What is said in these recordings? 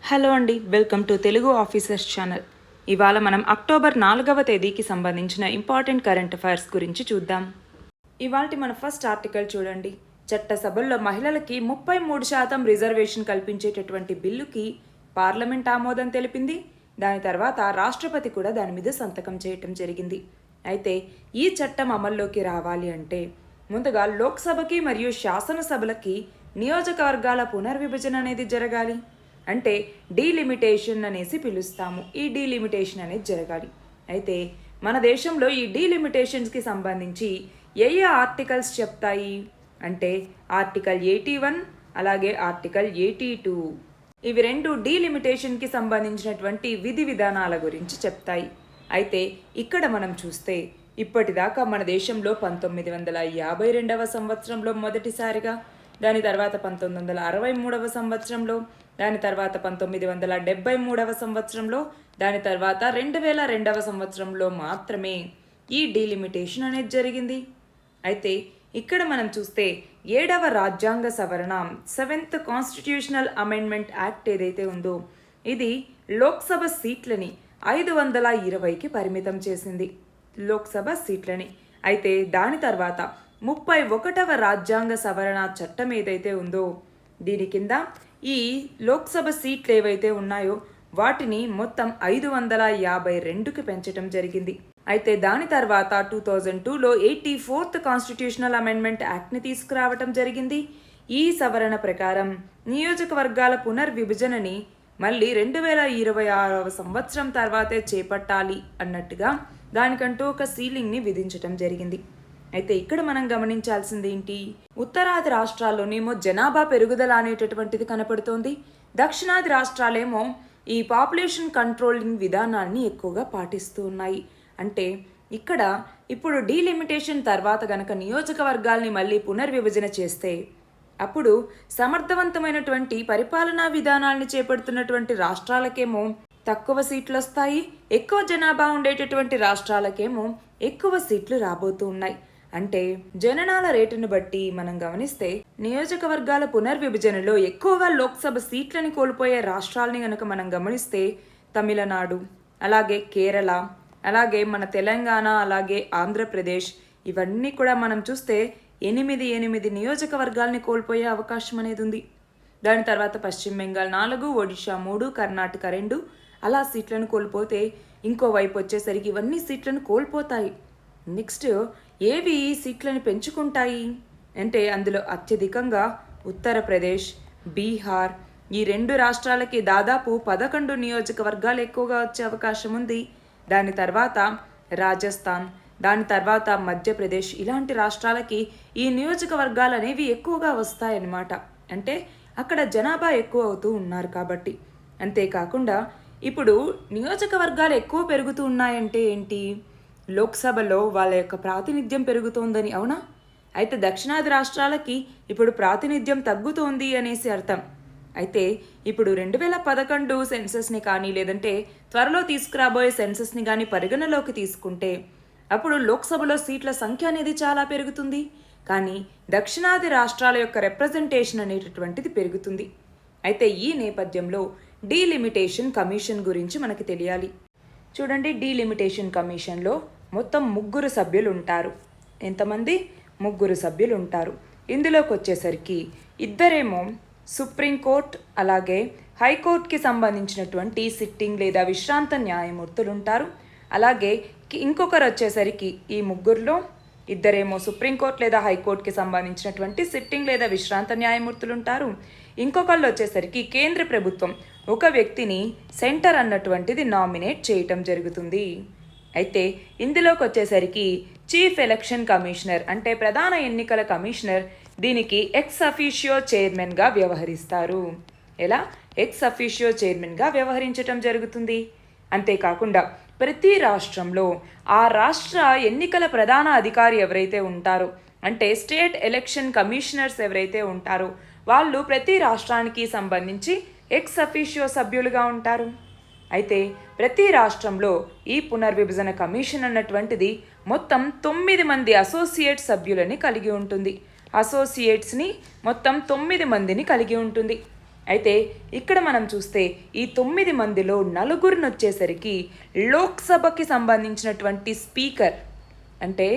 Hello అండి, welcome to Telugu officers channel. ఇవాళ మనం అక్టోబర్ 4వ తేదీకి సంబంధించిన ఇంపార్టెంట్ కరెంట్ అఫైర్స్ గురించి చూద్దాం. ఇవాళ మన ఫస్ట్ ఆర్టికల్ చూడండి. చట్టసభల్లో మహిళలకి 33% రిజర్వేషన్ కల్పించేటటువంటి బిల్లుకి పార్లమెంట్ ఆమోదం తెలిపింది. దాని తర్వాత రాష్ట్రపతి కూడా దాని మీద సంతకం చేయటం జరిగింది. అయితే ఈ చట్టం అమల్లోకి రావాలి అంటే ముందుగా లోక్సభకి మరియు శాసనసభలకి నియోజకవర్గాల పునర్విభజన అనేది జరగాలి. అంటే డీలిమిటేషన్ అనేసి పిలుస్తాము. ఈ డీలిమిటేషన్ అనేది జరగాలి. అయితే మన దేశంలో ఈ డీలిమిటేషన్స్కి సంబంధించి ఏ ఆర్టికల్స్ చెప్తాయి అంటే ఆర్టికల్ 81 అలాగే ఆర్టికల్ 82. ఇవి రెండు డీలిమిటేషన్కి సంబంధించినటువంటి విధి విధానాల గురించి చెప్తాయి. అయితే ఇక్కడ మనం చూస్తే ఇప్పటిదాకా మన దేశంలో 1952వ సంవత్సరంలో మొదటిసారిగా, దాని తర్వాత 1963వ సంవత్సరంలో, దాని తర్వాత 1973వ సంవత్సరంలో, దాని తర్వాత 2002వ సంవత్సరంలో మాత్రమే ఈ డీలిమిటేషన్ అనేది జరిగింది. అయితే ఇక్కడ మనం చూస్తే 7వ రాజ్యాంగ సవరణ 7th కాన్స్టిట్యూషనల్ అమెండ్మెంట్ యాక్ట్ ఏదైతే ఉందో ఇది లోక్సభ సీట్లని 520కి పరిమితం చేసింది. లోక్సభ సీట్లని. అయితే దాని తర్వాత 31వ రాజ్యాంగ సవరణ చట్టం ఏదైతే ఉందో దీని కింద ఈ లోక్సభ సీట్లు ఏవైతే ఉన్నాయో వాటిని మొత్తం 552కి పెంచడం జరిగింది. అయితే దాని తర్వాత 2002లో 84th కాన్స్టిట్యూషనల్ అమెండ్మెంట్ యాక్ట్ని తీసుకురావటం జరిగింది. ఈ సవరణ ప్రకారం నియోజకవర్గాల పునర్విభజనని మళ్ళీ 2026వ సంవత్సరం తర్వాతే చేపట్టాలి అన్నట్టుగా దానికంటూ ఒక సీలింగ్ని విధించటం జరిగింది. అయితే ఇక్కడ మనం గమనించాల్సింది ఏంటి, ఉత్తరాది రాష్ట్రాల్లోనేమో జనాభా పెరుగుదల అనేటటువంటిది కనపడుతోంది. దక్షిణాది రాష్ట్రాలేమో ఈ పాపులేషన్ కంట్రోలింగ్ విధానాన్ని ఎక్కువగా పాటిస్తూ ఉన్నాయి. అంటే ఇక్కడ ఇప్పుడు డీలిమిటేషన్ తర్వాత గనక నియోజకవర్గాల్ని మళ్ళీ పునర్విభజన చేస్తే అప్పుడు సమర్థవంతమైనటువంటి పరిపాలనా విధానాల్ని చేపడుతున్నటువంటి రాష్ట్రాలకేమో తక్కువ సీట్లు వస్తాయి, ఎక్కువ జనాభా ఉండేటటువంటి రాష్ట్రాలకేమో ఎక్కువ సీట్లు రాబోతూ ఉన్నాయి. అంటే జననాల రేటును బట్టి మనం గమనిస్తే నియోజకవర్గాల పునర్విభజనలో ఎక్కువగా లోక్సభ సీట్లని కోల్పోయే రాష్ట్రాలని గనక మనం గమనిస్తే తమిళనాడు, అలాగే కేరళ, అలాగే మన తెలంగాణ, అలాగే ఆంధ్రప్రదేశ్, ఇవన్నీ కూడా మనం చూస్తే 8 నియోజకవర్గాల్ని కోల్పోయే అవకాశం అనేది ఉంది. దాని తర్వాత పశ్చిమ బెంగాల్ 4, ఒడిషా 3, కర్ణాటక 2 అలా సీట్లను కోల్పోతే ఇంకోవైపు వచ్చేసరికి ఇవన్నీ సీట్లను కోల్పోతాయి. నెక్స్ట్ ఏవి సీట్లను పెంచుకుంటాయి అంటే అందులో అత్యధికంగా ఉత్తరప్రదేశ్, బీహార్, ఈ 2 రాష్ట్రాలకి దాదాపు 11 నియోజకవర్గాలు ఎక్కువగా వచ్చే అవకాశం ఉంది. దాని తర్వాత రాజస్థాన్, దాని తర్వాత మధ్యప్రదేశ్, ఇలాంటి రాష్ట్రాలకి ఈ నియోజకవర్గాలు అనేవి ఎక్కువగా వస్తాయన్నమాట. అంటే అక్కడ జనాభా ఎక్కువ అవుతూ ఉన్నారు కాబట్టి. అంతేకాకుండా ఇప్పుడు నియోజకవర్గాలు ఎక్కువ పెరుగుతూ ఉన్నాయంటే ఏంటి, లోక్సభలో వాళ్ళ యొక్క ప్రాతినిధ్యం పెరుగుతోందని, అవునా? అయితే దక్షిణాది రాష్ట్రాలకి ఇప్పుడు ప్రాతినిధ్యం తగ్గుతోంది అనేసి అర్థం. అయితే ఇప్పుడు 2011 సెన్సస్ని కానీ లేదంటే త్వరలో తీసుకురాబోయే సెన్సస్ని కానీ పరిగణలోకి తీసుకుంటే అప్పుడు లోక్సభలో సీట్ల సంఖ్య అనేది చాలా పెరుగుతుంది, కానీ దక్షిణాది రాష్ట్రాల యొక్క రిప్రజెంటేషన్ అనేటటువంటిది పెరుగుతుంది. అయితే ఈ నేపథ్యంలో డీలిమిటేషన్ కమిషన్ గురించి మనకి తెలియాలి. చూడండి, డీలిమిటేషన్ కమిషన్లో మొత్తం 3 సభ్యులు ఉంటారు. ఎంతమంది? 3 సభ్యులు ఉంటారు. ఇందులోకి వచ్చేసరికి 2 సుప్రీంకోర్టు అలాగే హైకోర్టుకి సంబంధించినటువంటి సిట్టింగ్ లేదా విశ్రాంత న్యాయమూర్తులు ఉంటారు. అలాగే ఇంకొకరు వచ్చేసరికి ఈ 3లో 2 సుప్రీంకోర్టు లేదా హైకోర్టుకి సంబంధించినటువంటి సిట్టింగ్ లేదా విశ్రాంత న్యాయమూర్తులు ఉంటారు. ఇంకొకళ్ళు వచ్చేసరికి కేంద్ర ప్రభుత్వం ఒక వ్యక్తిని సెంటర్ అన్నటువంటిది నామినేట్ చేయటం జరుగుతుంది. అయితే ఇందులోకి వచ్చేసరికి చీఫ్ ఎలక్షన్ కమిషనర్ అంటే ప్రధాన ఎన్నికల కమిషనర్ దీనికి ఎక్స్ అఫీషియో చైర్మన్గా వ్యవహరిస్తారు. ఎలా? ఎక్స్ అఫీషియో చైర్మన్గా వ్యవహరించటం జరుగుతుంది. అంతేకాకుండా ప్రతి రాష్ట్రంలో ఆ రాష్ట్ర ఎన్నికల ప్రధాన అధికారి ఎవరైతే ఉంటారో అంటే స్టేట్ ఎలక్షన్ కమిషనర్స్ ఎవరైతే ఉంటారో వాళ్ళు ప్రతి రాష్ట్రానికి సంబంధించి ఎక్స్ అఫీషియో సభ్యులుగా ఉంటారు. అయితే ప్రతి రాష్ట్రంలో ఈ పునర్విభజన కమిషన్ అన్నటువంటిది మొత్తం 9 మంది అసోసియేట్ సభ్యులని కలిగి ఉంటుంది. అసోసియేట్స్ని మొత్తం 9 మందిని కలిగి ఉంటుంది. అయితే ఇక్కడ మనం చూస్తే ఈ 9 మందిలో నలుగురిని వచ్చేసరికి లోక్సభకి సంబంధించినటువంటి స్పీకర్ అంటే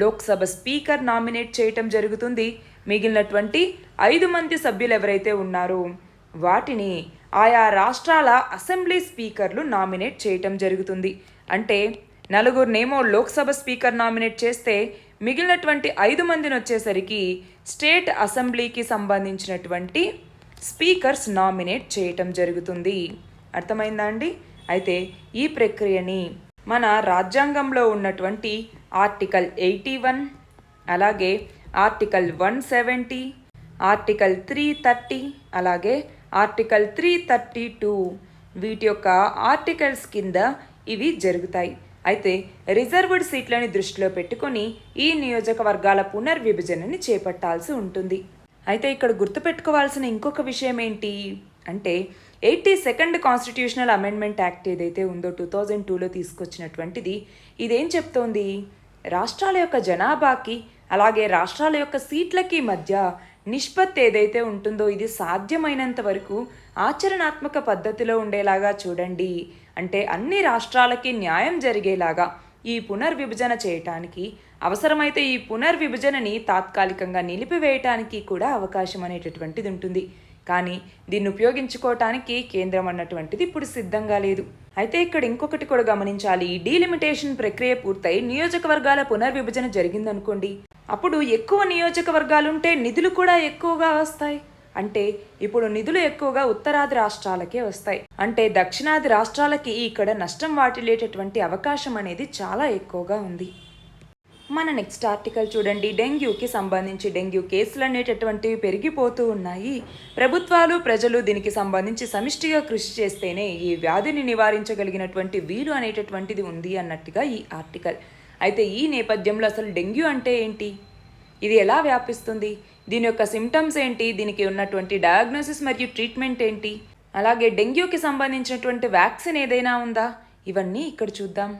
లోక్సభ స్పీకర్ నామినేట్ చేయటం జరుగుతుంది. మిగిలినటువంటి 5 మంది సభ్యులు ఎవరైతే ఉన్నారో వాటిని ఆయా రాష్ట్రాల అసెంబ్లీ స్పీకర్లు నామినేట్ చేయటం జరుగుతుంది. అంటే నలుగురినేమో లోక్సభ స్పీకర్ నామినేట్ చేస్తే మిగిలినటువంటి 5 మందిని వచ్చేసరికి స్టేట్ అసెంబ్లీకి సంబంధించినటువంటి స్పీకర్స్ నామినేట్ చేయటం జరుగుతుంది. అర్థమైందా అండి? అయితే ఈ ప్రక్రియని మన రాజ్యాంగంలో ఉన్నటువంటి ఆర్టికల్ 81, అలాగే ఆర్టికల్ 170, ఆర్టికల్ 330, అలాగే ఆర్టికల్ 332 వీటి యొక్క ఆర్టికల్స్ కింద ఇవి జరుగుతాయి. అయితే రిజర్వ్డ్ సీట్లని దృష్టిలో పెట్టుకొని ఈ నియోజకవర్గాల పునర్విభజనని చేపట్టాల్సి ఉంటుంది. అయితే ఇక్కడ గుర్తుపెట్టుకోవాల్సిన ఇంకొక విషయం ఏంటి అంటే 82nd కాన్స్టిట్యూషనల్ అమెండ్మెంట్ యాక్ట్ ఏదైతే ఉందో 2002లో తీసుకొచ్చినటువంటిది ఇదేం చెప్తోంది, రాష్ట్రాల యొక్క జనాభాకి అలాగే రాష్ట్రాల యొక్క సీట్లకి మధ్య నిష్పత్తి ఏదైతే ఉంటుందో ఇది సాధ్యమైనంత వరకు ఆచరణాత్మక పద్ధతిలో ఉండేలాగా చూడండి. అంటే అన్ని రాష్ట్రాలకి న్యాయం జరిగేలాగా ఈ పునర్విభజన చేయటానికి, అవసరమైతే ఈ పునర్విభజనని తాత్కాలికంగా నిలిపివేయటానికి కూడా అవకాశం అనేటటువంటిది ఉంటుంది. కానీ దీన్ని ఉపయోగించుకోవటానికి కేంద్రం అన్నటువంటిది ఇప్పుడు సిద్ధంగా లేదు. అయితే ఇక్కడ ఇంకొకటి కూడా గమనించాలి. డీలిమిటేషన్ ప్రక్రియ పూర్తయి నియోజకవర్గాల పునర్విభజన జరిగిందనుకోండి, అప్పుడు ఎక్కువ నియోజకవర్గాలుంటే నిధులు కూడా ఎక్కువగా వస్తాయి. అంటే ఇప్పుడు నిధులు ఎక్కువగా ఉత్తరాది రాష్ట్రాలకే వస్తాయి. అంటే దక్షిణాది రాష్ట్రాలకి ఇక్కడ నష్టం వాటిల్లేటటువంటి అవకాశం అనేది చాలా ఎక్కువగా ఉంది. మన నెక్స్ట్ ఆర్టికల్ చూడండి. డెంగ్యూకి సంబంధించి డెంగ్యూ కేసులు అనేటటువంటివి పెరిగిపోతూ ఉన్నాయి. ప్రభుత్వాలు ప్రజలు దీనికి సంబంధించి సమిష్టిగా కృషి చేస్తేనే ఈ వ్యాధిని నివారించగలిగినటువంటి వీలు అనేటటువంటిది ఉంది అన్నట్టుగా ఈ ఆర్టికల్. అయితే ఈ నేపథ్యంలో అసలు డెంగ్యూ అంటే ఏంటి, ఇది ఎలా వ్యాపిస్తుంది, దీని యొక్క సిమ్టమ్స్ ఏంటి, దీనికి ఉన్నటువంటి డయాగ్నోసిస్ మరియు ట్రీట్మెంట్ ఏంటి, అలాగే డెంగ్యూకి సంబంధించినటువంటి వ్యాక్సిన్ ఏదైనా ఉందా, ఇవన్నీ ఇక్కడ చూద్దాం.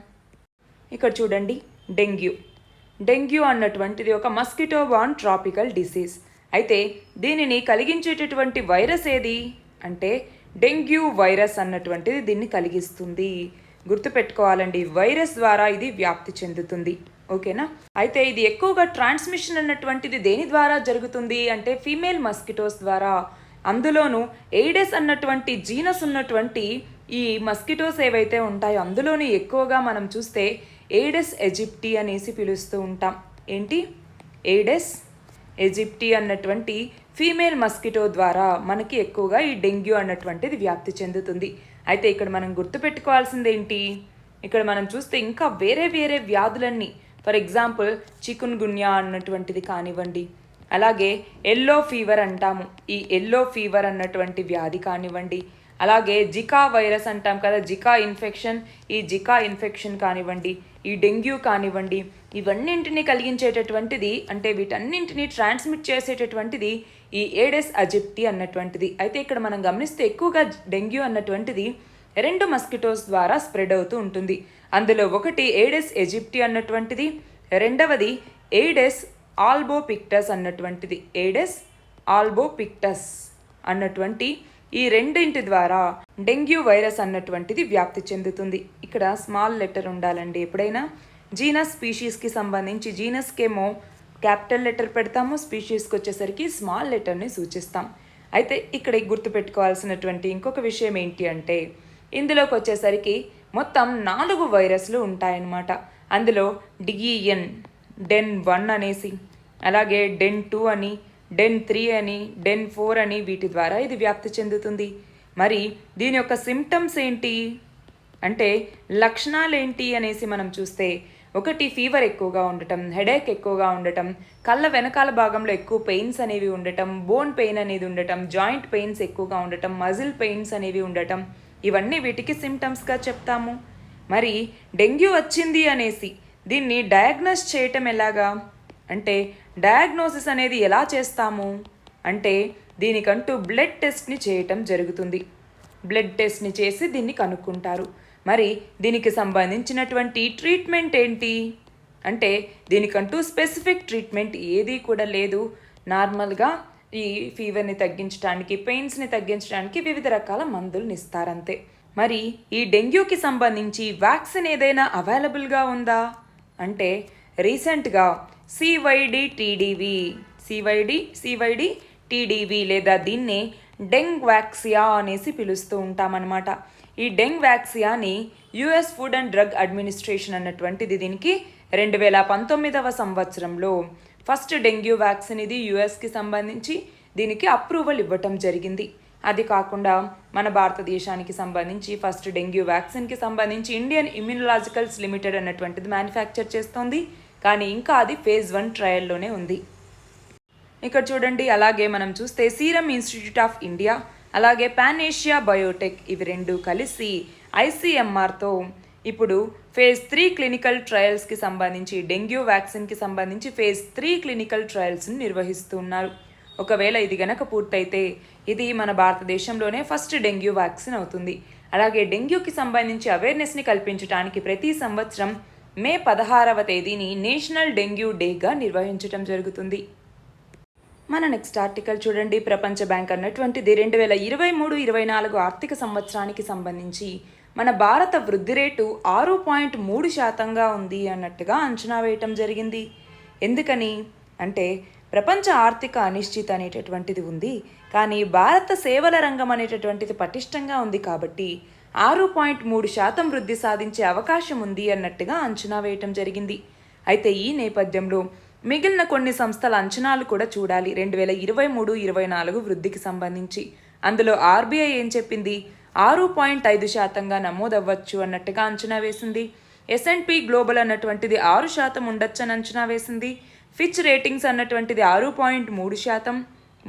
ఇక్కడ చూడండి. డెంగ్యూ అన్నటువంటిది ఒక మస్కిటో బార్న్ ట్రాపికల్ డిసీజ్. అయితే దీనిని కలిగించేటటువంటి వైరస్ ఏది అంటే డెంగ్యూ వైరస్ అన్నటువంటిది దీన్ని కలిగిస్తుంది. గుర్తుపెట్టుకోవాలండి, వైరస్ ద్వారా ఇది వ్యాప్తి చెందుతుంది. ఓకేనా? అయితే ఇది ఎక్కువగా ట్రాన్స్మిషన్ అన్నటువంటిది దేని ద్వారా జరుగుతుంది అంటే ఫీమేల్ మస్కిటోస్ ద్వారా. అందులోనూ ఎయిడెస్ అన్నటువంటి జీనస్ ఉన్నటువంటి ఈ మస్కిటోస్ ఏవైతే ఉంటాయో అందులోని ఎక్కువగా మనం చూస్తే ఎయిడెస్ ఎజిప్టి అనేసి పిలుస్తూ ఉంటాం. ఏంటి? ఎయిడెస్ ఎజిప్టి అన్నటువంటి ఫీమేల్ మస్కిటో ద్వారా మనకి ఎక్కువగా ఈ డెంగ్యూ అన్నటువంటిది వ్యాప్తి చెందుతుంది. అయితే ఇక్కడ మనం గుర్తుపెట్టుకోవాల్సింది ఏంటి, ఇక్కడ మనం చూస్తే ఇంకా వేరే వేరే వ్యాధులన్నీ, ఫర్ ఎగ్జాంపుల్ చికున్ గున్యా అన్నటువంటిది కానివ్వండి, అలాగే ఎల్లో ఫీవర్ అంటాము, ఈ ఎల్లో ఫీవర్ అన్నటువంటి వ్యాధి కానివ్వండి, అలాగే జికా వైరస్ అంటాం కదా, జికా ఇన్ఫెక్షన్, ఈ జికా ఇన్ఫెక్షన్ కానివ్వండి, ఈ డెంగ్యూ కానివ్వండి, ఇవన్నింటినీ కలిగించేటటువంటిది అంటే వీటన్నింటినీ ట్రాన్స్మిట్ చేసేటటువంటిది ఈ ఏడెస్ అజిప్టి అన్నటువంటిది. అయితే ఇక్కడ మనం గమనిస్తే ఎక్కువగా డెంగ్యూ అన్నటువంటిది 2 మస్కిటోస్ ద్వారా స్ప్రెడ్ అవుతూ ఉంటుంది. అందులో ఒకటి ఏడెస్ ఎజిప్టి అన్నటువంటిది, రెండవది ఎయిడెస్ ఆల్బోపిక్టస్ అన్నటువంటిది. ఎయిడెస్ ఆల్బోపిక్టస్ అన్నటువంటి ఈ రెండింటి ద్వారా డెంగ్యూ వైరస్ అన్నటువంటిది వ్యాప్తి చెందుతుంది. ఇక్కడ స్మాల్ లెటర్ ఉండాలండి ఎప్పుడైనా. జీనస్ స్పీషీస్కి సంబంధించి జీనస్కేమో క్యాపిటల్ లెటర్ పెడతాము, స్పీషీస్కి వచ్చేసరికి స్మాల్ లెటర్ని సూచిస్తాం. అయితే ఇక్కడ గుర్తుపెట్టుకోవాల్సినటువంటి ఇంకొక విషయం ఏంటి అంటే ఇందులోకి వచ్చేసరికి మొత్తం 4 వైరస్లు ఉంటాయన్నమాట. అందులో డిఈఎన్, డెన్ 1 అనేసి, అలాగే డెన్ 2 అని, డెన్ 3 అని, డెన్ 4 అని వీటి ద్వారా ఇది వ్యాప్తి చెందుతుంది. మరి దీని యొక్క సిమ్టమ్స్ ఏంటి అంటే లక్షణాలు ఏంటి అనేసి మనం చూస్తే ఒకటి ఫీవర్ ఎక్కువగా ఉండటం, హెడేక్ ఎక్కువగా ఉండటం, కళ్ళ వెనకాల భాగంలో ఎక్కువ పెయిన్స్ అనేవి ఉండటం, బోన్ పెయిన్ అనేది ఉండటం, జాయింట్ పెయిన్స్ ఎక్కువగా ఉండటం, మజిల్ పెయిన్స్ అనేవి ఉండటం, ఇవన్నీ వీటికి సిమ్టమ్స్గా చెప్తాము. మరి డెంగ్యూ వచ్చింది అనేసి దీన్ని డయాగ్నోస్ చేయటం ఎలాగా అంటే డయాగ్నోసిస్ అనేది ఎలా చేస్తాము అంటే దీనికంటూ బ్లడ్ టెస్ట్ని చేయటం జరుగుతుంది. బ్లడ్ టెస్ట్ని చేసి దీన్ని కనుక్కుంటారు. మరి దీనికి సంబంధించినటువంటి ట్రీట్మెంట్ ఏంటి అంటే దీనికంటూ స్పెసిఫిక్ ట్రీట్మెంట్ ఏది కూడా లేదు. నార్మల్గా ఈ ఫీవర్ని తగ్గించడానికి, పెయిన్స్ని తగ్గించడానికి వివిధ రకాల మందులను ఇస్తారంతే. మరి ఈ డెంగ్యూకి సంబంధించి వ్యాక్సిన్ ఏదైనా అవైలబుల్గా ఉందా అంటే రీసెంట్గా సివైడి టీడీవీ లేదా దీన్నే డెంగ్ వ్యాక్సియా అనేసి పిలుస్తూ ఉంటామన్నమాట. ఈ డెంగ్ వ్యాక్సియాని US food and drug administration అన్నటువంటిది దీనికి 2019 సంవత్సరంలో ఫస్ట్ డెంగ్యూ వ్యాక్సిన్ ఇది యుఎస్కి సంబంధించి దీనికి అప్రూవల్ ఇవ్వటం జరిగింది. అది కాకుండా మన భారతదేశానికి సంబంధించి ఫస్ట్ డెంగ్యూ వ్యాక్సిన్కి సంబంధించి ఇండియన్ ఇమ్యూనలాజికల్స్ లిమిటెడ్ అన్నటువంటిది మ్యానుఫ్యాక్చర్ చేస్తోంది. కానీ ఇంకా అది phase 1 ట్రయల్లోనే ఉంది. ఇక్కడ చూడండి, అలాగే మనం చూస్తే సీరం ఇన్స్టిట్యూట్ ఆఫ్ ఇండియా అలాగే పాన్ ఏషియా బయోటెక్ ఇవి రెండు కలిసి ఐసీఎంఆర్తో ఇప్పుడు phase 3 క్లినికల్ ట్రయల్స్కి సంబంధించి డెంగ్యూ వ్యాక్సిన్కి సంబంధించి phase 3 క్లినికల్ ట్రయల్స్ని నిర్వహిస్తున్నారు. ఒకవేళ ఇది గనక పూర్తయితే ఇది మన భారతదేశంలోనే ఫస్ట్ డెంగ్యూ వ్యాక్సిన్ అవుతుంది. అలాగే డెంగ్యూకి సంబంధించి అవేర్నెస్ని కల్పించడానికి ప్రతి సంవత్సరం మే 16వ తేదీని నేషనల్ డెంగ్యూ డేగా నిర్వహించడం జరుగుతుంది. మన నెక్స్ట్ ఆర్టికల్ చూడండి, ప్రపంచ బ్యాంక్ అన్నటువంటిది 2023-24 ఆర్థిక సంవత్సరానికి సంబంధించి మన భారత వృద్ధి రేటు 6.3% ఉంది అన్నట్టుగా అంచనా వేయటం జరిగింది. ఎందుకని అంటే ప్రపంచ ఆర్థిక అనిశ్చితి అనేటటువంటిది ఉంది, కానీ భారత సేవల రంగం అనేటటువంటిది పటిష్టంగా ఉంది కాబట్టి 6.3% వృద్ధి సాధించే అవకాశం ఉంది అన్నట్టుగా అంచనా వేయటం జరిగింది. అయితే ఈ నేపథ్యంలో మిగిలిన కొన్ని సంస్థల అంచనాలు కూడా చూడాలి 2023-24 వృద్ధికి సంబంధించి. అందులో ఆర్బీఐ ఏం చెప్పింది, 6.5%గా నమోదవ్వచ్చు అన్నట్టుగా అంచనా వేసింది. S&P గ్లోబల్ అన్నటువంటిది 6% ఉండొచ్చని అంచనా వేసింది. ఫిచ్ రేటింగ్స్ అన్నటువంటిది 6.3%,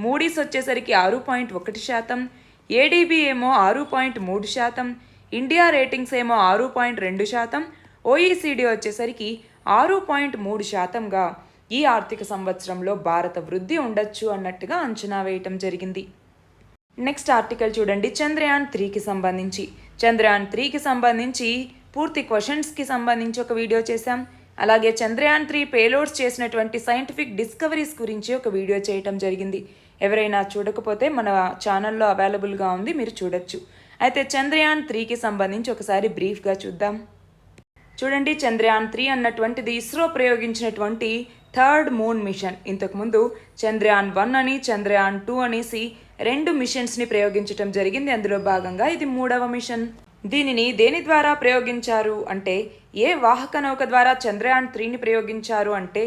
మూడీస్ వచ్చేసరికి 6.1%, ఏడీబీ ఏమో 6.3%, ఇండియా రేటింగ్స్ ఏమో 6.2%, ఓఈసీడీ వచ్చేసరికి 6.3%గా ఈ ఆర్థిక సంవత్సరంలో భారత వృద్ధి ఉండొచ్చు అన్నట్టుగా అంచనా వేయటం జరిగింది. నెక్స్ట్ ఆర్టికల్ చూడండి, చంద్రయాన్ 3కి సంబంధించి. చంద్రయాన్ 3కి సంబంధించి పూర్తి క్వశ్చన్స్కి సంబంధించి ఒక వీడియో చేశాం. అలాగే చంద్రయాన్ 3 పేలోడ్స్ చేసినటువంటి సైంటిఫిక్ డిస్కవరీస్ గురించి ఒక వీడియో చేయటం జరిగింది. ఎవరైనా చూడకపోతే మన ఛానల్లో అవైలబుల్గా ఉంది, మీరు చూడొచ్చు. అయితే చంద్రయాన్ 3కి సంబంధించి ఒకసారి బ్రీఫ్గా చూద్దాం. చూడండి, చంద్రయాన్ 3 అన్నటువంటిది ఇస్రో ప్రయోగించినటువంటి థర్డ్ మూన్ మిషన్. ఇంతకుముందు చంద్రయాన్ 1 అని చంద్రయాన్ 2 అనేసి 2 మిషన్స్ని ప్రయోగించడం జరిగింది. అందులో భాగంగా ఇది 3వ మిషన్. దీనిని దేని ద్వారా ప్రయోగించారు అంటే ఏ వాహక నౌక ద్వారా చంద్రయాన్ 3ని ప్రయోగించారు అంటే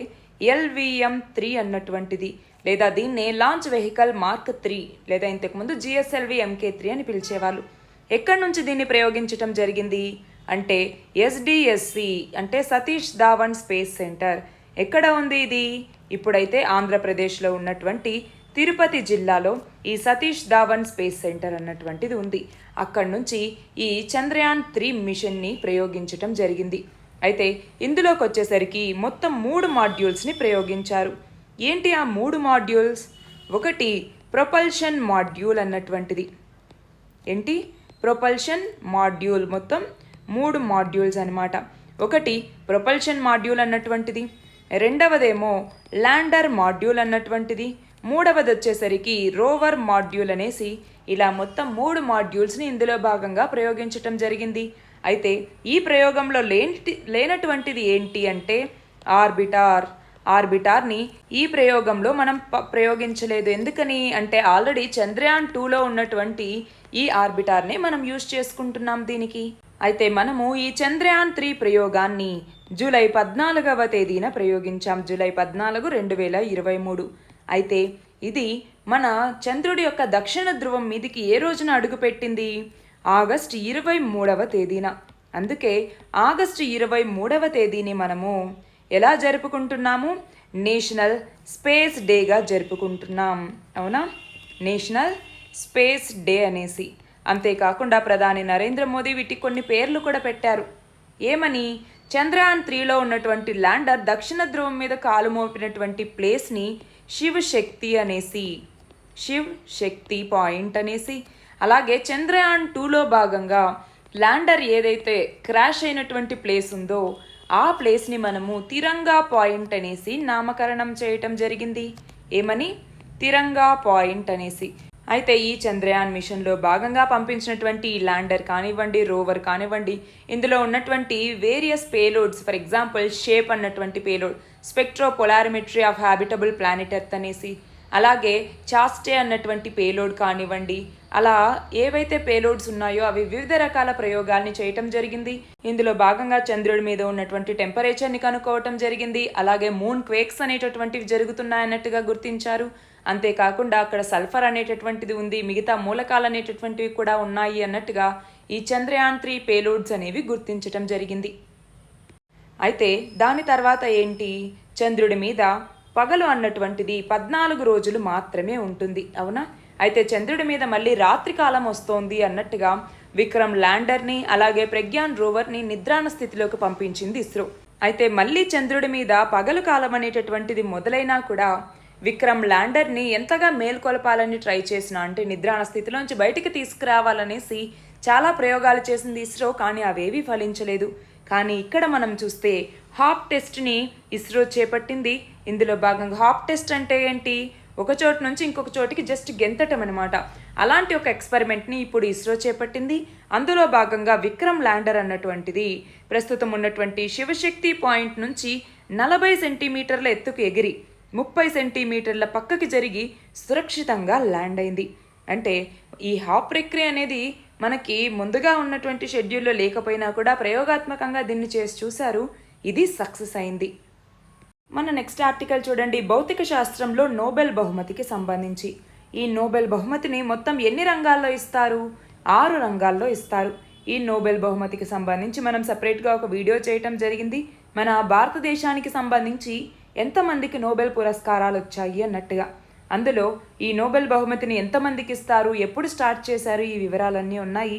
LVM-3 అన్నటువంటిది, లేదా దీన్నే లాంచ్ వెహికల్ మార్క్ 3 లేదా ఇంతకుముందు GSLV MK3 అని పిలిచేవాళ్ళు. ఎక్కడి నుంచి దీన్ని ప్రయోగించటం జరిగింది అంటే SDSC అంటే సతీష్ ధావన్ స్పేస్ సెంటర్. ఎక్కడ ఉంది ఇది? ఇప్పుడైతే ఆంధ్రప్రదేశ్లో ఉన్నటువంటి తిరుపతి జిల్లాలో ఈ సతీష్ ధావన్ స్పేస్ సెంటర్ అన్నటువంటిది ఉంది. అక్కడి నుంచి ఈ చంద్రయాన్ 3 మిషన్ని ప్రయోగించటం జరిగింది. అయితే ఇందులోకి వచ్చేసరికి మొత్తం 3 మాడ్యూల్స్ని ప్రయోగించారు. ఏంటి ఆ 3 మాడ్యూల్స్? ఒకటి ప్రొపల్షన్ మాడ్యూల్ అన్నటువంటిది. ఏంటి? Propulsion module. మొత్తం 3 మాడ్యూల్స్ అనమాట. ఒకటి ప్రొపల్షన్ మాడ్యూల్ అన్నటువంటిది, రెండవదేమో ల్యాండర్ మాడ్యూల్ అన్నటువంటిది, మూడవది వచ్చేసరికి రోవర్ మాడ్యూల్ అనేసి ఇలా మొత్తం 3 మాడ్యూల్స్ని ఇందులో భాగంగా ప్రయోగించటం జరిగింది. అయితే ఈ ప్రయోగంలో లేనటువంటిది ఏంటి అంటే ఆర్బిటార్ని ఈ ప్రయోగంలో మనం ప్రయోగించలేదు. ఎందుకని అంటే ఆల్రెడీ చంద్రయాన్ 2లో ఉన్నటువంటి ఈ ఆర్బిటార్ని మనం యూజ్ చేసుకుంటున్నాం దీనికి. అయితే మనము ఈ చంద్రయాన్ 3 ప్రయోగాన్ని జూలై 14వ తేదీన ప్రయోగించాం. జూలై 14, 2023. అయితే ఇది మన చంద్రుడి యొక్క దక్షిణ ధ్రువం మీదికి ఏ రోజున అడుగుపెట్టింది? ఆగస్టు 23వ తేదీన. అందుకే ఆగస్టు 23వ తేదీని మనము ఎలా జరుపుకుంటున్నాము? నేషనల్ స్పేస్ డేగా జరుపుకుంటున్నాం. అవునా? నేషనల్ స్పేస్ డే అనేసి. అంతేకాకుండా ప్రధాని నరేంద్ర మోదీ వీటికి కొన్ని పేర్లు కూడా పెట్టారు. ఏమని? చంద్రయాన్ 3లో ఉన్నటువంటి ల్యాండర్ దక్షిణ ధ్రువం మీద కాలు మోపినటువంటి ప్లేస్ని శివ్ శక్తి పాయింట్ అనేసి, అలాగే చంద్రయాన్ 2లో భాగంగా ల్యాండర్ ఏదైతే క్రాష్ అయినటువంటి ప్లేస్ ఉందో ఆ ప్లేస్ని మనము తిరంగా పాయింట్ అనేసి నామకరణం చేయటం జరిగింది. ఏమని? తిరంగా పాయింట్ అనేసి. అయితే ఈ చంద్రయాన్ మిషన్లో భాగంగా పంపించినటువంటి ఈ ల్యాండర్ కానివ్వండి, రోవర్ కానివ్వండి, ఇందులో ఉన్నటువంటి various payloads, for example shape అన్నటువంటి payload, spectropolarimetry of habitable planet Earth అనేసి, అలాగే చాస్టే అన్నటువంటి పేలోడ్ కానివ్వండి, అలా ఏవైతే పేలోడ్స్ ఉన్నాయో అవి వివిధ రకాల ప్రయోగాల్ని చేయటం జరిగింది. ఇందులో భాగంగా చంద్రుడి మీద ఉన్నటువంటి టెంపరేచర్ని కనుక్కోవటం జరిగింది. అలాగే మూన్ క్వేక్స్ అనేటటువంటివి జరుగుతున్నాయన్నట్టుగా గుర్తించారు. అంతేకాకుండా అక్కడ సల్ఫర్ అనేటటువంటిది ఉంది, మిగతా మూలకాలు అనేటటువంటివి కూడా ఉన్నాయి అన్నట్టుగా ఈ చంద్రయాన్ 3 పేలోడ్స్ అనేవి గుర్తించటం జరిగింది. అయితే దాని తర్వాత ఏంటి, చంద్రుడి మీద పగలు అన్నటువంటిది 14 రోజులు మాత్రమే ఉంటుంది, అవునా? అయితే చంద్రుడి మీద మళ్ళీ రాత్రి కాలం వస్తోంది అన్నట్టుగా విక్రమ్ ల్యాండర్ని అలాగే ప్రజ్ఞాన్ రోవర్ని నిద్రాణ స్థితిలోకి పంపించింది ఇస్రో. అయితే మళ్ళీ చంద్రుడి మీద పగలు కాలం అనేటటువంటిది మొదలైనా కూడా విక్రమ్ ల్యాండర్ని ఎంతగా మేల్కొల్పాలని ట్రై చేసిన, అంటే నిద్రాణ స్థితిలోంచి బయటికి తీసుకురావాలనేసి చాలా ప్రయోగాలు చేసింది ఇస్రో, కానీ అవేవీ ఫలించలేదు. కానీ ఇక్కడ మనం చూస్తే హాప్ టెస్ట్ని ఇస్రో చేపట్టింది. ఇందులో భాగంగా హాప్ టెస్ట్ అంటే ఏంటి, ఒక చోటు నుంచి ఇంకొక చోటికి జస్ట్ గెంతటం అనమాట. అలాంటి ఒక ఎక్స్పెరిమెంట్ని ఇప్పుడు ఇస్రో చేపట్టింది. అందులో భాగంగా విక్రమ్ ల్యాండర్ అన్నటువంటిది ప్రస్తుతం ఉన్నటువంటి శివశక్తి పాయింట్ నుంచి 40 సెంటీమీటర్ల ఎత్తుకు ఎగిరి 30 సెంటీమీటర్ల పక్కకి జరిగి సురక్షితంగా ల్యాండ్ అయింది. అంటే ఈ హాప్ ప్రక్రియ అనేది మనకి ముందుగా ఉన్నటువంటి షెడ్యూల్లో లేకపోయినా కూడా ప్రయోగాత్మకంగా దీన్ని చేసి చూశారు, ఇది సక్సెస్ అయింది. మన నెక్స్ట్ ఆర్టికల్ చూడండి, భౌతిక శాస్త్రంలో నోబెల్ బహుమతికి సంబంధించి. ఈ నోబెల్ బహుమతిని మొత్తం ఎన్ని రంగాల్లో ఇస్తారు? 6 రంగాల్లో ఇస్తారు. ఈ నోబెల్ బహుమతికి సంబంధించి మనం సపరేట్గా ఒక వీడియో చేయటం జరిగింది. మన భారతదేశానికి సంబంధించి ఎంతమందికి నోబెల్ పురస్కారాలు వచ్చాయి అన్నట్టుగా. అందులో ఈ నోబెల్ బహుమతిని ఎంతమందికి ఇస్తారు, ఎప్పుడు స్టార్ట్ చేశారు, ఈ వివరాలన్నీ ఉన్నాయి.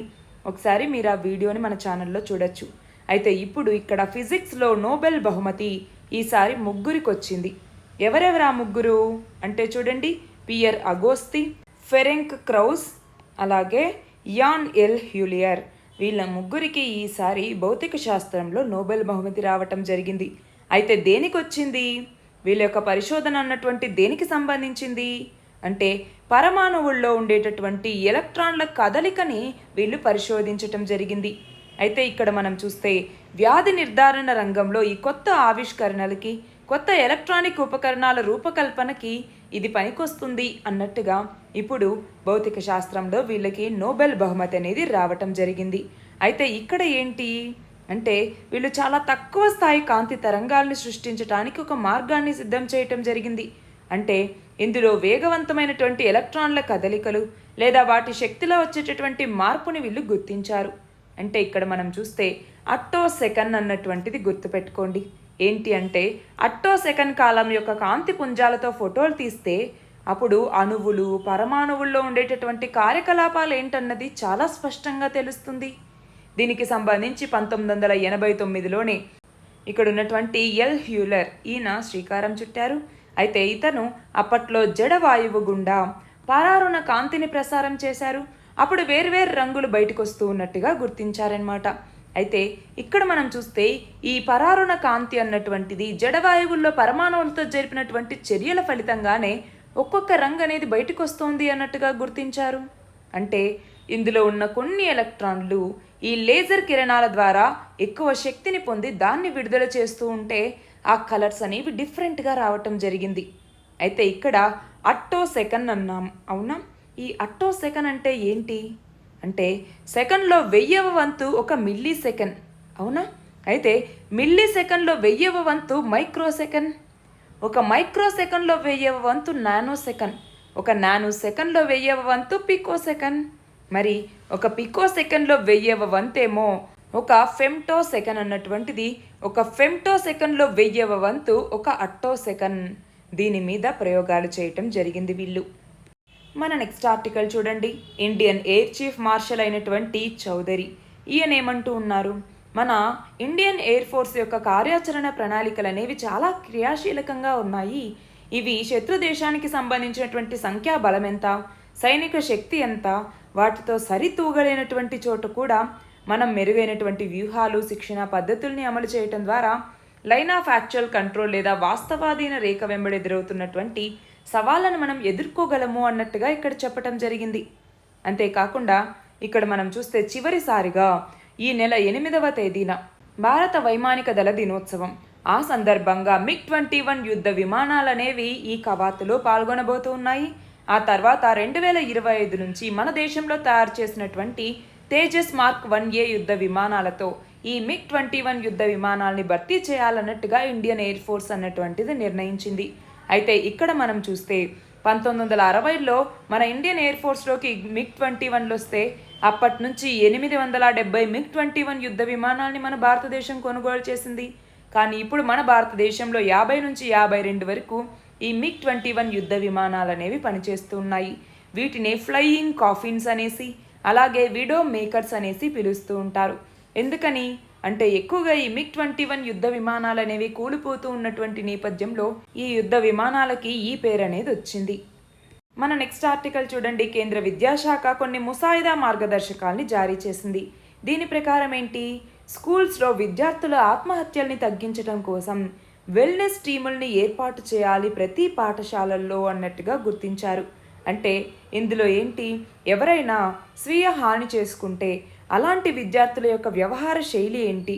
ఒకసారి మీరు ఆ వీడియోని మన ఛానల్లో చూడొచ్చు. అయితే ఇప్పుడు ఇక్కడ ఫిజిక్స్లో నోబెల్ బహుమతి ఈసారి 3కి వచ్చింది. ఎవరెవరు ఆ 3 అంటే చూడండి, పియర్ అగోస్తి, ఫెరెంక్ క్రౌస్, అలాగే యాన్ ఎల్ హ్యూలియర్. వీళ్ళ 3కి ఈసారి భౌతిక శాస్త్రంలో నోబెల్ బహుమతి రావటం జరిగింది. అయితే దేనికి వచ్చింది, వీళ్ళ యొక్క పరిశోధన అన్నటువంటి దేనికి సంబంధించింది అంటే పరమాణువుల్లో ఉండేటటువంటి ఎలక్ట్రాన్ల కదలికని వీళ్ళు పరిశోధించటం జరిగింది. అయితే ఇక్కడ మనం చూస్తే వ్యాధి నిర్ధారణ రంగంలో ఈ కొత్త ఆవిష్కరణలకి, కొత్త ఎలక్ట్రానిక్ ఉపకరణాల రూపకల్పనకి ఇది పనికొస్తుంది అన్నట్టుగా ఇప్పుడు భౌతిక శాస్త్రంలో వీళ్ళకి నోబెల్ బహుమతి అనేది రావటం జరిగింది. అయితే ఇక్కడ ఏంటి అంటే వీళ్ళు చాలా తక్కువ స్థాయి కాంతి తరంగాల్ని సృష్టించడానికి ఒక మార్గాన్ని సిద్ధం చేయటం జరిగింది. అంటే ఇందులో వేగవంతమైనటువంటి ఎలక్ట్రాన్ల కదలికలు లేదా వాటి శక్తిలో వచ్చేటటువంటి మార్పుని వీళ్ళు గుర్తించారు. అంటే ఇక్కడ మనం చూస్తే అట్టో సెకన్ అన్నటువంటిది గుర్తుపెట్టుకోండి. ఏంటి అంటే అట్టో సెకన్ కాలం యొక్క కాంతి పుంజాలతో ఫోటోలు తీస్తే అప్పుడు అణువులు, పరమాణువుల్లో ఉండేటటువంటి కార్యకలాపాలు ఏంటన్నది చాలా స్పష్టంగా తెలుస్తుంది. దీనికి సంబంధించి 1989లోనే ఇక్కడ ఉన్నటువంటి ఎల్ హ్యూలర్ ఈయన శ్రీకారం చుట్టారు. అయితే ఇతను అప్పట్లో జడవాయువు గుండా పరారుణ కాంతిని ప్రసారం చేశారు. అప్పుడు వేర్వేరు రంగులు బయటకు వస్తూ ఉన్నట్టుగా గుర్తించారనమాట. అయితే ఇక్కడ మనం చూస్తే ఈ పరారుణ కాంతి అన్నటువంటిది జడవాయువుల్లో పరమాణువులతో జరిపినటువంటి చర్యల ఫలితంగానే ఒక్కొక్క రంగు అనేది బయటకు వస్తోంది అన్నట్టుగా గుర్తించారు. అంటే ఇందులో ఉన్న కొన్ని ఎలక్ట్రాన్లు ఈ లేజర్ కిరణాల ద్వారా ఎక్కువ శక్తిని పొంది దాన్ని విడుదల చేస్తూ ఉంటే ఆ కలర్స్ అనేవి డిఫరెంట్గా రావటం జరిగింది. అయితే ఇక్కడ అట్టో సెకన్ అన్నాం, అవునా? ఈ అట్టో సెకన్ అంటే ఏంటి అంటే సెకండ్లో 1000వ వంతు ఒక మిల్లీ సెకండ్, అవునా? అయితే మిల్లీ సెకండ్లో 1000వ వంతు మైక్రో సెకండ్, ఒక మైక్రో సెకండ్లో 1000వ వంతు నానో సెకండ్, ఒక నానో సెకండ్లో 1000వ వంతు పికో సెకండ్, మరి ఒక పికో సెకండ్లో 1000వ వంతేమో ఒక ఫెమ్టో సెకండ్ అన్నటువంటిది, ఒక ఫెమ్టో సెకండ్లో 1000వ వంతు ఒక అట్టో సెకండ్. దీని మీద ప్రయోగాలు చేయటం జరిగింది వీళ్ళు. మన నెక్స్ట్ ఆర్టికల్ చూడండి, ఇండియన్ ఎయిర్ చీఫ్ మార్షల్ అయినటువంటి చౌదరి ఈయన ఏమంటూ ఉన్నారు, మన ఇండియన్ ఎయిర్ ఫోర్స్ యొక్క కార్యాచరణ ప్రణాళికలు అనేవి చాలా క్రియాశీలకంగా ఉన్నాయి. ఇవి శత్రు దేశానికి సంబంధించినటువంటి సంఖ్యా బలం ఎంత, సైనిక శక్తి ఎంత, వాటితో సరితూగలేనటువంటి చోట కూడా మనం మెరుగైనటువంటి వ్యూహాలు, శిక్షణ పద్ధతుల్ని అమలు చేయటం ద్వారా లైన్ ఆఫ్ యాక్చువల్ కంట్రోల్ లేదా వాస్తవాధీన రేఖ వెంబడి ఎదురవుతున్నటువంటి సవాళ్ళను మనం ఎదుర్కోగలము అన్నట్టుగా ఇక్కడ చెప్పటం జరిగింది. అంతేకాకుండా ఇక్కడ మనం చూస్తే చివరిసారిగా ఈ నెల 8వ తేదీన భారత వైమానిక దళ దినోత్సవం. ఆ సందర్భంగా MiG-21 యుద్ధ విమానాలనేవి ఈ కవాతులో పాల్గొనబోతూ ఉన్నాయి. ఆ తర్వాత 2025 నుంచి మన దేశంలో తయారు చేసినటువంటి తేజస్ మార్క్ 1A యుద్ధ విమానాలతో ఈ MiG-21 యుద్ధ విమానాల్ని భర్తీ చేయాలన్నట్టుగా ఇండియన్ ఎయిర్ ఫోర్స్ అన్నటువంటిది నిర్ణయించింది. అయితే ఇక్కడ మనం చూస్తే 1960లో మన ఇండియన్ ఎయిర్ ఫోర్స్లోకి MiG-21లు వస్తే అప్పటి నుంచి 870 MiG-21 యుద్ధ విమానాల్ని మన భారతదేశం కొనుగోలు చేసింది. కానీ ఇప్పుడు మన భారతదేశంలో 50 నుంచి 52 వరకు ఈ MiG-21 యుద్ధ విమానాలు అనేవి పనిచేస్తూ ఉన్నాయి. వీటిని ఫ్లయింగ్ కాఫిన్స్ అనేసి అలాగే విడో మేకర్స్ అనేసి పిలుస్తూ ఉంటారు. ఎందుకని అంటే ఎక్కువగా ఈ MiG-21 యుద్ధ విమానాలు అనేవి కూలిపోతూ ఉన్నటువంటి నేపథ్యంలో ఈ యుద్ధ విమానాలకి ఈ పేరు అనేది వచ్చింది. మన నెక్స్ట్ ఆర్టికల్ చూడండి. కేంద్ర విద్యాశాఖ కొన్ని ముసాయిదా మార్గదర్శకాల్ని జారీ చేసింది. దీని ప్రకారం ఏంటి, స్కూల్స్లో విద్యార్థుల ఆత్మహత్యల్ని తగ్గించడం కోసం వెల్నెస్ టీముల్ని ఏర్పాటు చేయాలి ప్రతి పాఠశాలల్లో అన్నట్టుగా గుర్తించారు. అంటే ఇందులో ఏంటి, ఎవరైనా స్వీయ హాని చేసుకుంటే అలాంటి విద్యార్థుల యొక్క వ్యవహార శైలి ఏంటి,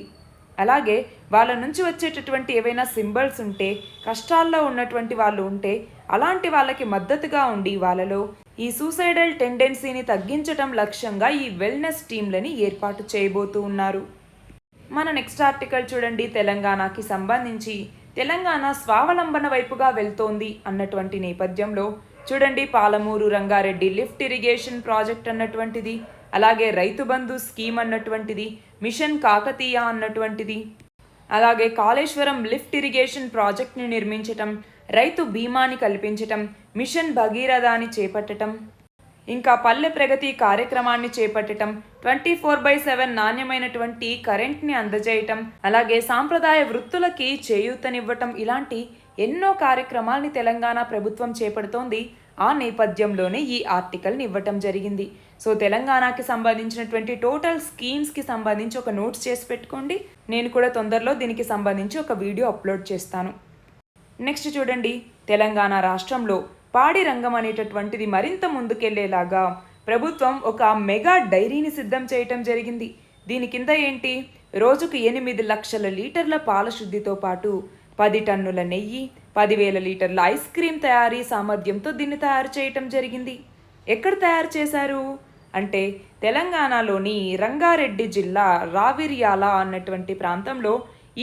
అలాగే వాళ్ళ నుంచి వచ్చేటటువంటి ఏవైనా సింబల్స్ ఉంటే, కష్టాల్లో ఉన్నటువంటి వాళ్ళు ఉంటే అలాంటి వాళ్ళకి మద్దతుగా ఉండి వాళ్ళలో ఈ సూసైడల్ టెండెన్సీని తగ్గించడం లక్ష్యంగా ఈ వెల్నెస్ టీంలని ఏర్పాటు చేయబోతూ ఉన్నారు. మన నెక్స్ట్ ఆర్టికల్ చూడండి. తెలంగాణకి సంబంధించి తెలంగాణ స్వావలంబన వైపుగా వెళ్తోంది అన్నటువంటి నేపథ్యంలో చూడండి, Palamuru Rangareddy lift irrigation project అన్నటువంటిది, అలాగే రైతు బంధు స్కీమ్ అన్నటువంటిది, మిషన్ కాకతీయ అన్నటువంటిది, అలాగే కాళేశ్వరం లిఫ్ట్ ఇరిగేషన్ ప్రాజెక్ట్ని నిర్మించటం, రైతు బీమాని కల్పించటం, మిషన్ భగీరథాని చేపట్టడం, ఇంకా పల్లె ప్రగతి కార్యక్రమాన్ని చేపట్టడం, 24/7 నాణ్యమైనటువంటి కరెంట్ని అందజేయటం, అలాగే సాంప్రదాయ వృత్తులకి చేయూతనివ్వటం, ఇలాంటి ఎన్నో కార్యక్రమాల్ని తెలంగాణ ప్రభుత్వం చేపడుతోంది. ఆ నేపథ్యంలోనే ఈ ఆర్టికల్ని ఇవ్వటం జరిగింది. సో తెలంగాణకి సంబంధించినటువంటి టోటల్ స్కీమ్స్కి సంబంధించి ఒక నోట్స్ చేసి పెట్టుకోండి. నేను కూడా తొందరలో దీనికి సంబంధించి ఒక వీడియో అప్లోడ్ చేస్తాను. నెక్స్ట్ చూడండి, తెలంగాణ రాష్ట్రంలో పాడి రంగం అనేటటువంటిది మరింత ముందుకెళ్లేలాగా ప్రభుత్వం ఒక మెగా డైరీని సిద్ధం చేయటం జరిగింది. దీని కింద ఏంటి, రోజుకు 8 లక్షల లీటర్ల పాల శుద్ధితో పాటు 10 టన్నుల నెయ్యి, 10,000 లీటర్ల ఐస్ క్రీమ్ తయారీ సామర్థ్యంతో దీన్ని తయారు చేయటం జరిగింది. ఎక్కడ తయారు చేశారు అంటే తెలంగాణలోని రంగారెడ్డి జిల్లా రావిర్యాల అన్నటువంటి ప్రాంతంలో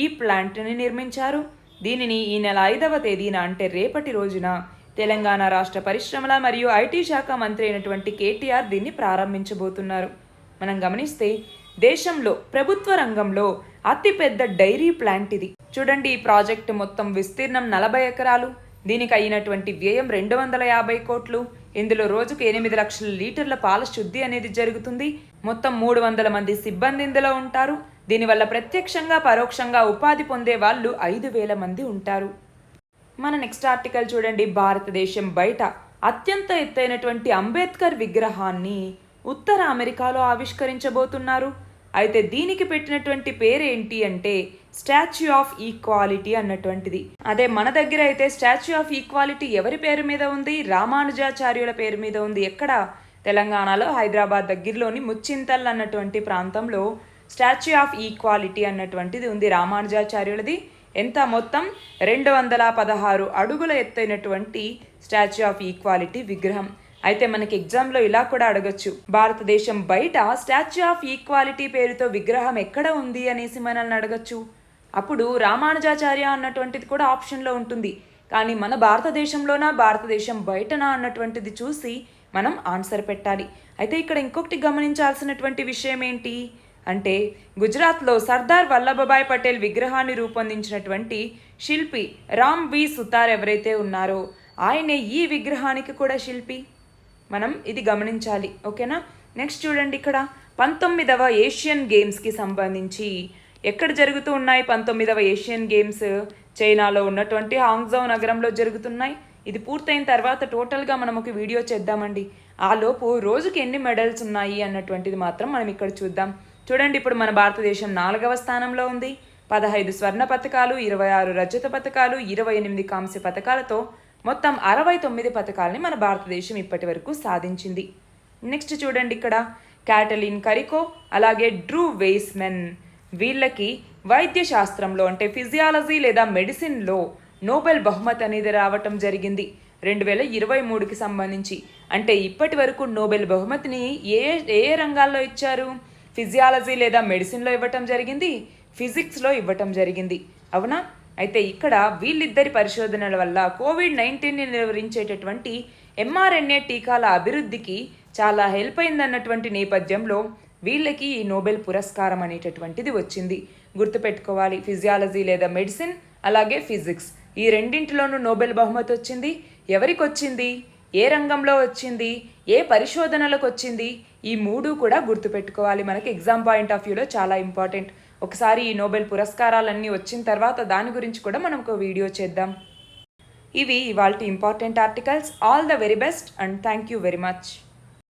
ఈ ప్లాంట్ని నిర్మించారు. దీనిని ఈ నెల 5వ తేదీన అంటే రేపటి రోజున తెలంగాణ రాష్ట్ర పరిశ్రమల మరియు ఐటీ శాఖ మంత్రి అయినటువంటి కేటీఆర్ దీన్ని ప్రారంభించబోతున్నారు. మనం గమనిస్తే దేశంలో ప్రభుత్వ రంగంలో అతిపెద్ద డైరీ ప్లాంట్ ఇది. చూడండి, ఈ ప్రాజెక్టు మొత్తం విస్తీర్ణం 40 ఎకరాలు. దీనికి అయినటువంటి వ్యయం 250 కోట్లు. ఇందులో రోజుకు 8 లక్షల లీటర్ల పాల శుద్ధి అనేది జరుగుతుంది. మొత్తం 300 మంది సిబ్బంది ఇందులో ఉంటారు. దీనివల్ల ప్రత్యక్షంగా పరోక్షంగా ఉపాధి పొందే వాళ్ళు 5,000 మంది ఉంటారు. మన నెక్స్ట్ ఆర్టికల్ చూడండి. భారతదేశం బయట అత్యంత ఎత్తైనటువంటి అంబేద్కర్ విగ్రహాన్ని ఉత్తర అమెరికాలో ఆవిష్కరించబోతున్నారు. అయితే దీనికి పెట్టినటువంటి పేరేంటి అంటే స్టాచ్యూ ఆఫ్ ఈక్వాలిటీ అన్నటువంటిది. అదే మన దగ్గర అయితే స్టాచ్యూ ఆఫ్ ఈక్వాలిటీ ఎవరి పేరు మీద ఉంది, రామానుజాచార్యుల పేరు మీద ఉంది. ఎక్కడ, తెలంగాణలో హైదరాబాద్ దగ్గరలోని ముచ్చింతల్ అన్నటువంటి ప్రాంతంలో స్టాచ్యూ ఆఫ్ ఈక్వాలిటీ అన్నటువంటిది ఉంది, రామానుజాచార్యులది. ఎంత, మొత్తం 216 అడుగుల ఎత్తైనటువంటి స్టాచ్యూ ఆఫ్ ఈక్వాలిటీ విగ్రహం. అయితే మనకి ఎగ్జామ్లో ఇలా కూడా అడగచ్చు, భారతదేశం బయట స్టాచ్యూ ఆఫ్ ఈక్వాలిటీ పేరుతో విగ్రహం ఎక్కడ ఉంది అనేసి మనల్ని అడగచ్చు. అప్పుడు రామానుజాచార్య అన్నటువంటిది కూడా ఆప్షన్లో ఉంటుంది. కానీ మన భారతదేశంలోనా భారతదేశం బయటనా అన్నటువంటిది చూసి మనం ఆన్సర్ పెట్టాలి. అయితే ఇక్కడ ఇంకొకటి గమనించాల్సినటువంటి విషయం ఏంటి అంటే గుజరాత్లో సర్దార్ వల్లభభాయ్ పటేల్ విగ్రహాన్ని రూపొందించినటువంటి శిల్పి రామ్ వి సుతార్ ఎవరైతే ఉన్నారో ఆయనే ఈ విగ్రహానికి కూడా శిల్పి. మనం ఇది గమనించాలి, ఓకేనా. నెక్స్ట్ చూడండి, ఇక్కడ 19వ ఏషియన్ గేమ్స్కి సంబంధించి ఎక్కడ జరుగుతూ ఉన్నాయి. 19వ ఏషియన్ గేమ్స్ చైనాలో ఉన్నటువంటి హాంగ్జౌ నగరంలో జరుగుతున్నాయి. ఇది పూర్తయిన తర్వాత టోటల్గా మనం ఒక వీడియో చేద్దామండి. ఆ లోపు రోజుకి ఎన్ని మెడల్స్ ఉన్నాయి అన్నటువంటిది మాత్రం మనం ఇక్కడ చూద్దాం. చూడండి, ఇప్పుడు మన భారతదేశం 4వ స్థానంలో ఉంది. 15 స్వర్ణ పతకాలు, 26 రజత పతకాలు, 28 కాంస్య పతకాలతో మొత్తం 69 పథకాలని మన భారతదేశం ఇప్పటి వరకు సాధించింది. నెక్స్ట్ చూడండి ఇక్కడ క్యాటలిన్ కరికో అలాగే డ్రూ వెయిస్మెన్ వీళ్ళకి వైద్య శాస్త్రంలో అంటే ఫిజియాలజీ లేదా మెడిసిన్లో నోబెల్ బహుమతి అనేది రావటం జరిగింది 2023కి సంబంధించి. అంటే ఇప్పటి వరకు నోబెల్ బహుమతిని ఏ ఏ రంగాల్లో ఇచ్చారు? ఫిజియాలజీ లేదా మెడిసిన్లో ఇవ్వటం జరిగింది, ఫిజిక్స్లో ఇవ్వటం జరిగింది, అవునా? అయితే ఇక్కడ వీళ్ళిద్దరి పరిశోధనల వల్ల కోవిడ్-19ని నివారించేటటువంటి mRNA టీకాల అభివృద్ధికి చాలా హెల్ప్ అయిందన్నటువంటి నేపథ్యంలో వీళ్ళకి ఈ నోబెల్ పురస్కారం అనేటటువంటిది వచ్చింది. గుర్తుపెట్టుకోవాలి, ఫిజియాలజీ లేదా మెడిసిన్ అలాగే ఫిజిక్స్ ఈ రెండింటిలోనూ నోబెల్ బహుమతి వచ్చింది. ఎవరికి వచ్చింది? ఏ రంగంలో వచ్చింది? ఏ పరిశోధనలకు వచ్చింది? ఈ మూడు కూడా గుర్తుపెట్టుకోవాలి. మనకి ఎగ్జామ్ పాయింట్ ఆఫ్ వ్యూలో చాలా ఇంపార్టెంట్. ఒకసారి ఈ నోబెల్ పురస్కారాలన్నీ వచ్చిన తర్వాత దాని గురించి కూడా మనం ఒక వీడియో చేద్దాం. ఇవి ఇవాల్టి important articles. All the very best and thank you very much.